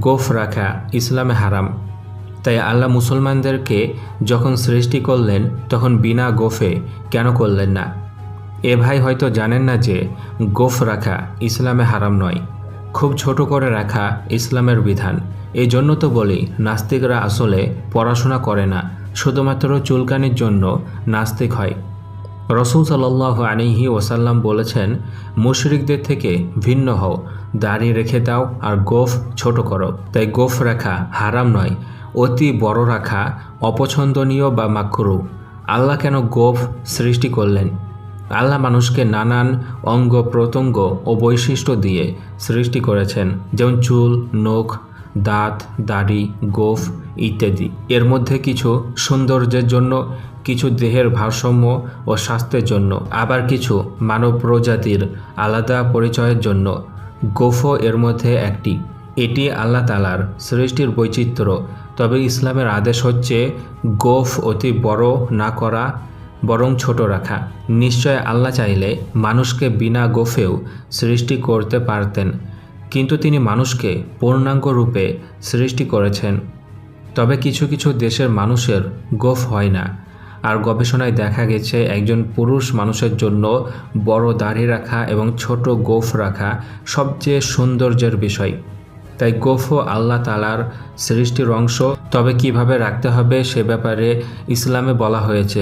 গোঁফ রাখা ইসলামে হারাম। তাই আল্লাহ মুসলমানদেরকে যখন সৃষ্টি করলেন তখন বিনা গোঁফে কেন করলেন না? এ ভাই হয়তো জানেন না যে গোঁফ রাখা ইসলামে হারাম নয়, খুব ছোট করে রাখা ইসলামের বিধান। এই জন্য তো বলি নাস্তিকরা আসলে পড়াশোনা করে না, শুধুমাত্র চুলকানির জন্য নাস্তিক হয়। রসুল সাল্লাল্লাহু আলাইহি ওয়াসাল্লাম বলেছেন, মুশরিকদের থেকে ভিন্ন হও, দাড়ি রেখে দাও আর গোঁফ ছোট করো। তাই গোঁফ রাখা হারাম নয়, অতি বড় রাখা অপছন্দনীয় বা মাকরুহ। আল্লাহ কেন গোঁফ সৃষ্টি করলেন? আল্লাহ মানুষকে নানান অঙ্গ প্রত্যঙ্গ ও বৈশিষ্ট্য দিয়ে সৃষ্টি করেছেন, যেমন চুল, নখ, দাঁত, দাড়ি, গোঁফ ইত্যাদি। এর মধ্যে কিছু সৌন্দর্যের জন্য, কিছু দেহের ভারসাম্য ও স্বাস্থ্যের জন্য, আবার কিছু মানব প্রজাতির আলাদা পরিচয়ের জন্য। গোঁফও এর মধ্যে একটি। এটি আল্লাহ তাআলার সৃষ্টির বৈচিত্র্য। তবে ইসলামের আদেশ হচ্ছে গোঁফ অতি বড় না করা, বরং ছোট রাখা। নিশ্চয় আল্লাহ চাইলে মানুষকে বিনা গোঁফেও সৃষ্টি করতে পারতেন, কিন্তু তিনি মানুষকে পূর্ণাঙ্গ রূপে সৃষ্টি করেছেন। তবে কিছু কিছু দেশের মানুষের গোঁফ হয় না। আর গবেষণায় দেখা গেছে একজন পুরুষ মানুষের জন্য বড় দাড়ি রাখা এবং ছোট গোঁফ রাখা সবচেয়ে সৌন্দর্যের বিষয়। তাই গোঁফও আল্লাহ তাআলার সৃষ্টির অংশ। তবে কিভাবে রাখতে হবে সে ব্যাপারে ইসলামে বলা হয়েছে।